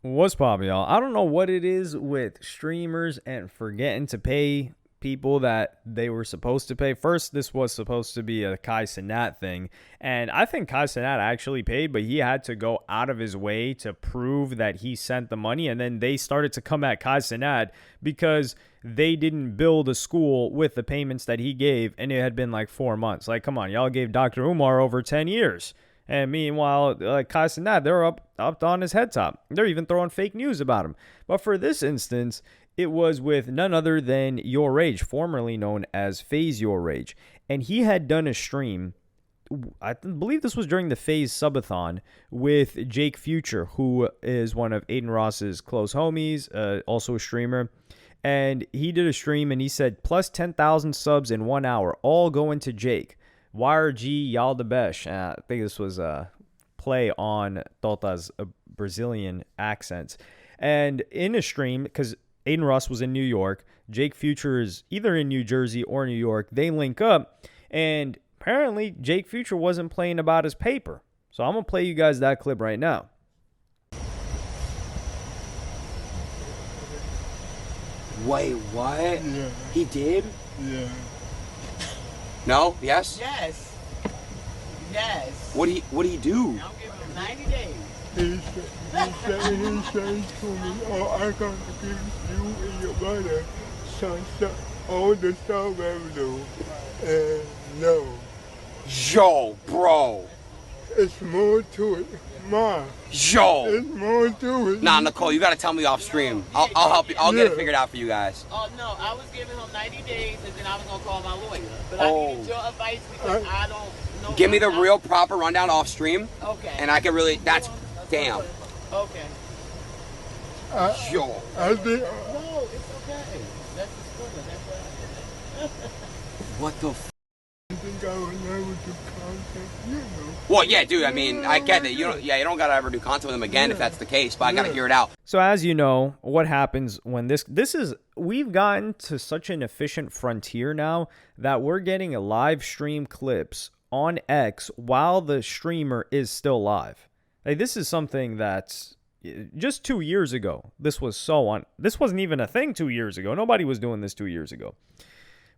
What's poppin', y'all? I don't know what it is with streamers and forgetting to pay people that they were supposed to pay. First, this was supposed to be a Kai Cenat thing, and I think Kai Cenat actually paid, but he had to go out of his way to prove that he sent the money, and then they started to come at Kai Cenat because they didn't bill the school with the payments that he gave, and it had been like 4 months. Like, come on, y'all gave Dr. Umar over 10 years. And meanwhile, Kai Cenat, they're up on his head top. They're even throwing fake news about him. But for this instance, it was with none other than Your Rage, formerly known as FaZe Your Rage. And he had done a stream, I believe this was during the FaZe subathon, with Jake Future, who is one of Adin Ross's close homies, also a streamer. And he did a stream and he said, plus 10,000 subs in 1 hour, all going to Jake. YRG Yaldabesh. I think this was a play on Tota's Brazilian accents. And in a stream, because Adin Ross was in New York, Jake Future is either in New Jersey or New York, they link up, and apparently Jake Future wasn't playing about his paper. So I'm going to play you guys that clip right now. Wait, what? Yeah. He did? Yeah. No? Yes? Yes. Yes. What do you do? I'm giving him 90 days. He said to me, oh, I got to give you and your mother all the sub revenue. And no. Yo, bro. It's more to it. Ma. Yo. It's more to it. Nah, Nicole, you gotta tell me off stream. I'll help you. I'll get it figured out for you guys. Oh, no, I was giving him 90 days and then I was going to call my lawyer. But I needed your advice because I don't know. Give me the real proper rundown off stream. Okay. And I can really, that's, damn. Okay. Yo. I think, No, it's okay. That's the spoiler. That's what What the f? I think I would never do contact, you know. Well, yeah, dude, I mean, I get that. You don't gotta ever do content with him again if that's the case, but I gotta hear it out. So as you know, what happens when we've gotten to such an efficient frontier now that we're getting a live stream clips on X while the streamer is still live. Like, this is something that's just 2 years ago. This wasn't even a thing 2 years ago. Nobody was doing this 2 years ago.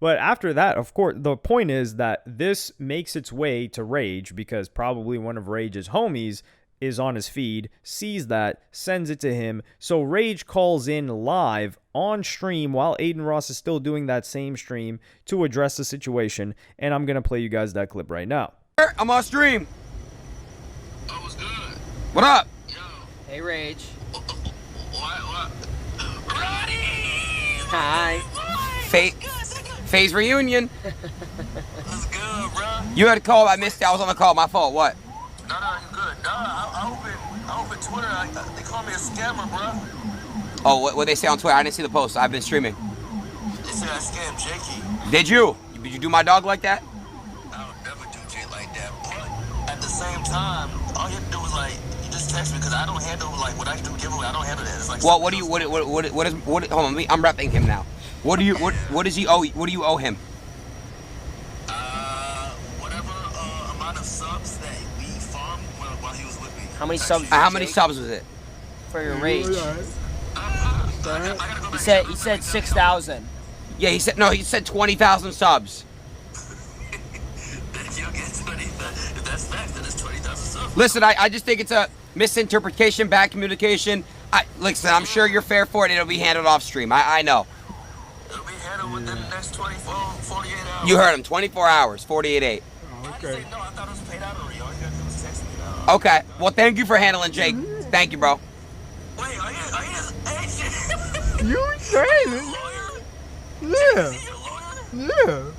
But after that, of course, the point is that this makes its way to Rage because probably one of Rage's homies is on his feed, sees that, sends it to him. So Rage calls in live on stream while Adin Ross is still doing that same stream to address the situation. And I'm going to play you guys that clip right now. I'm on stream. Oh, what's good? What up? Yo. Hey, Rage. What? Roddy! Hi. FaZe reunion. What's good, bro? You had a call. I missed it. I was on the call. My fault. What? No, you good. No, I opened Twitter. They call me a scammer, bro. Oh, what they say on Twitter? I didn't see the post. I've been streaming. They said I scammed Jakey. Did you? Did you do my dog like that? I would never do Jake like that. But at the same time, all you have to do is you just text me because I don't handle what I do giveaway. I don't handle that. It's like. Well, what is? Hold on, I'm repping him now. What does he owe? What do you owe him? Whatever amount of subs that we farmed while he was with me. How many subs? How many subs was it? For your Rage. I gotta go He back. said 6,000. Yeah, he said 20,000 subs. You'll get 20. If that's facts, then it's 20,000 subs. Listen, I just think it's a misinterpretation, bad communication. Listen, I'm sure you're fair for it. It'll be handled off stream. I know. It'll be handled within the next 24, 48 hours. You heard him. 24 hours, 48.8. I didn't say no. I thought it was paid out already. All you gotta do is text me now. Okay. Well, thank you for handling Jake. Thank you, bro. Wait, are you just agent? You said it. Lawyer? Yeah. Is he a lawyer? Yeah.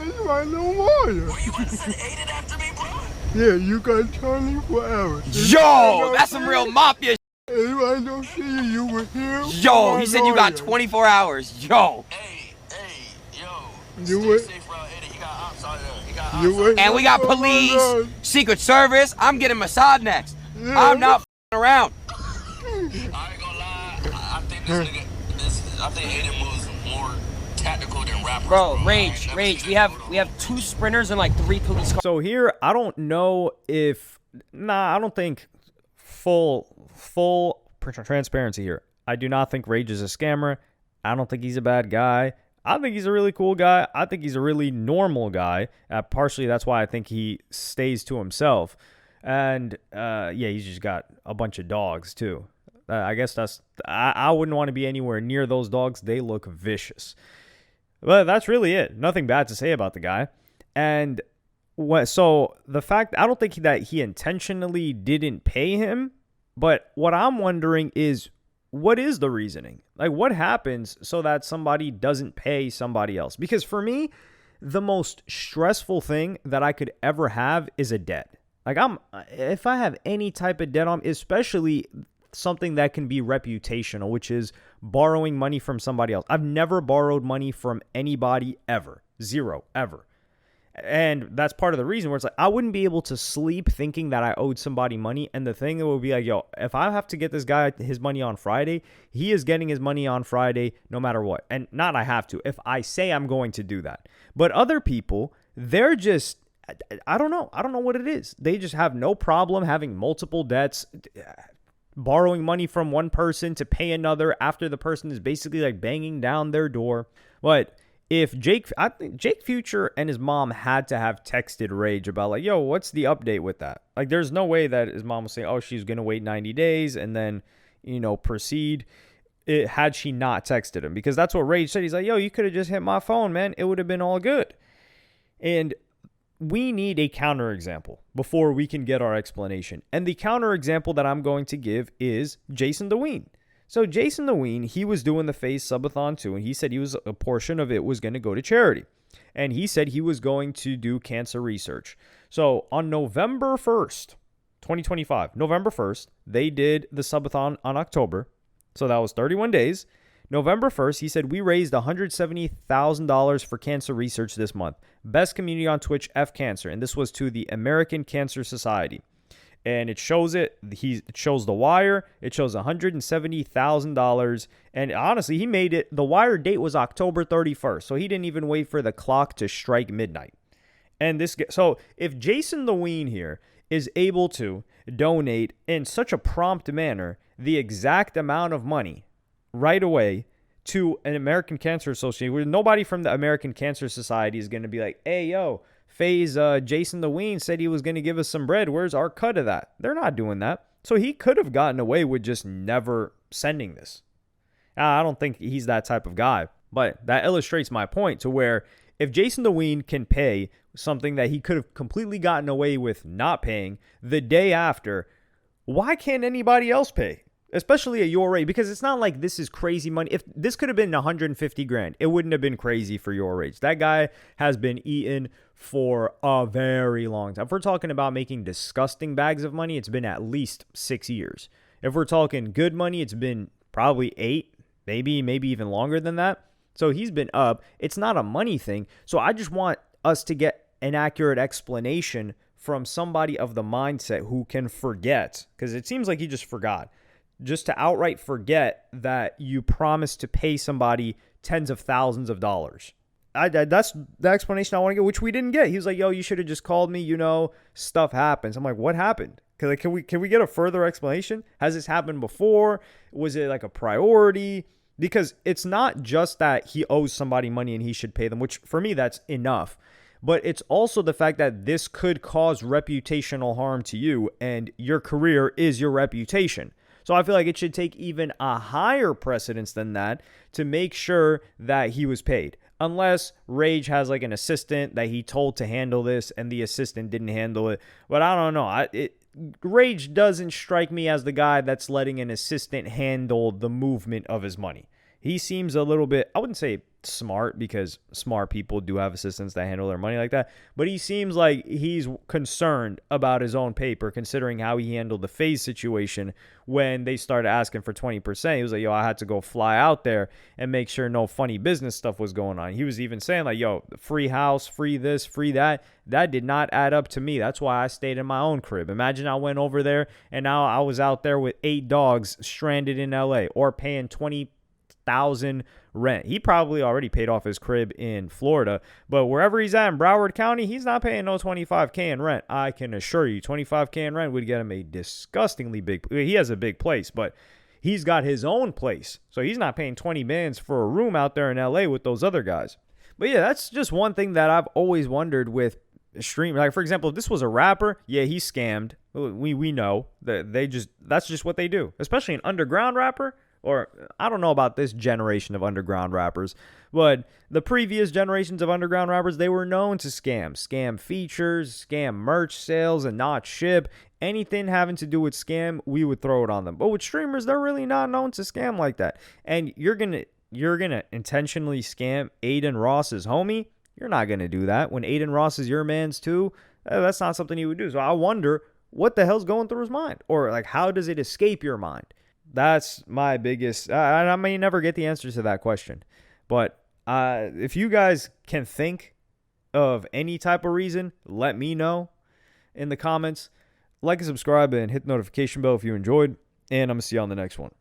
It's my no lawyer. Were you about to send Adin after me, bro? Yeah, you got 24 hours. Yo, that's some real mafia. If I don't see you, you were here. Yo, he said you got 24 hours. Yo. Hey, yo. You Stay were- safe around Adin. He got ops out there. He got ops You out were- there. And we got Oh my police, God. Secret Service. I'm getting Mossad next. Yeah. I'm not f***ing around. I ain't gonna lie. I think this nigga, I think Adin moves more tactical than rappers. Bro, I Rage. ain't never We seen that have 2 sprinters and like 3 police cars. So here, I don't know if, I don't think full transparency here. I do not think Rage is a scammer. I don't think he's a bad guy. I think he's a really cool guy. I think he's a really normal guy. Partially, that's why I think he stays to himself. And, he's just got a bunch of dogs, too. I guess I wouldn't want to be anywhere near those dogs. They look vicious. But that's really it. Nothing bad to say about the guy. And so the fact, I don't think that he intentionally didn't pay him. But what I'm wondering is, what is the reasoning? Like, what happens so that somebody doesn't pay somebody else? Because for me, the most stressful thing that I could ever have is a debt. Like, if I have any type of debt on, especially something that can be reputational, which is borrowing money from somebody else. I've never borrowed money from anybody ever. Zero, ever. And that's part of the reason where it's like, I wouldn't be able to sleep thinking that I owed somebody money. And the thing would be like, yo, if I have to get this guy his money on Friday, he is getting his money on Friday no matter what. And not I have to, if I say I'm going to do that. But other people, they're just, I don't know. I don't know what it is. They just have no problem having multiple debts, borrowing money from one person to pay another after the person is basically like banging down their door. But if I think Jake Future and his mom had to have texted Rage about like, yo, what's the update with that? Like, there's no way that his mom was saying, oh, she's going to wait 90 days and then, proceed. Had she not texted him, because that's what Rage said. He's like, yo, you could have just hit my phone, man. It would have been all good. And we need a counterexample before we can get our explanation. And the counterexample that I'm going to give is Jason DeWeen. So Jason DeWeen, he was doing the FaZe subathon too, and he said a portion of it was going to go to charity. And he said he was going to do cancer research. So on November 1st, 2025, November 1st, they did the subathon on October. So that was 31 days. November 1st, he said, we raised $170,000 for cancer research this month. Best community on Twitch, F Cancer. And this was to the American Cancer Society. And it shows it. It shows The Wire. It shows $170,000. And honestly, he made it. The Wire date was October 31st. So he didn't even wait for the clock to strike midnight. And so if Jason DeWeen here is able to donate in such a prompt manner the exact amount of money right away to an American Cancer Association, where nobody from the American Cancer Society is going to be like, hey, yo, FaZe Jason DeWeen said he was going to give us some bread. Where's our cut of that? They're not doing that. So he could have gotten away with just never sending this. I don't think he's that type of guy. But that illustrates my point to where if Jason DeWeen can pay something that he could have completely gotten away with not paying the day after, why can't anybody else pay? Especially at your rate, because it's not like this is crazy money. If this could have been 150 grand, it wouldn't have been crazy for your age. That guy has been eating for a very long time. If we're talking about making disgusting bags of money, it's been at least 6 years. If we're talking good money, it's been probably 8, maybe even longer than that. So he's been up. It's not a money thing. So I just want us to get an accurate explanation from somebody of the mindset who can forget, because it seems like he just forgot. Just to outright forget that you promised to pay somebody tens of thousands of dollars. That's the explanation I want to get, which we didn't get. He was like, yo, you should have just called me, stuff happens. I'm like, what happened? Can we get a further explanation? Has this happened before? Was it like a priority? Because it's not just that he owes somebody money and he should pay them, which for me, that's enough. But it's also the fact that this could cause reputational harm to you, and your career is your reputation. So I feel like it should take even a higher precedence than that to make sure that he was paid. Unless Rage has like an assistant that he told to handle this and the assistant didn't handle it. But I don't know. Rage doesn't strike me as the guy that's letting an assistant handle the movement of his money. He seems a little bit, I wouldn't say smart, because smart people do have assistants that handle their money like that, but he seems like he's concerned about his own paper, considering how he handled the FaZe situation when they started asking for 20%. He was like, yo, I had to go fly out there and make sure no funny business stuff was going on. He was even saying like, yo, free house, free this, free that. That did not add up to me. That's why I stayed in my own crib. Imagine I went over there and now I was out there with 8 dogs stranded in LA, or paying $20,000 rent. He probably already paid off his crib in Florida, but wherever he's at in Broward County, he's not paying no $25,000 in rent. I can assure you $25,000 in rent would get him a disgustingly big, he has a big place, but he's got his own place. So he's not paying 20 bands for a room out there in LA with those other guys. But yeah, that's just one thing that I've always wondered with stream. Like, for example, if this was a rapper, yeah, he's scammed. We know that that's just what they do. Especially an underground rapper, or I don't know about this generation of underground rappers, but the previous generations of underground rappers, they were known to scam features, scam merch sales, and not ship. Anything having to do with scam, we would throw it on them. But with streamers, they're really not known to scam like that. And you're gonna intentionally scam Adin Ross's homie. You're not gonna do that when Adin Ross is your man's too. That's not something you would do. So I wonder what the hell's going through his mind, or like how does it escape your mind? That's my biggest. I may never get the answer to that question, but if you guys can think of any type of reason, let me know in the comments. Like and subscribe and hit the notification bell if you enjoyed, and I'm gonna see you on the next one.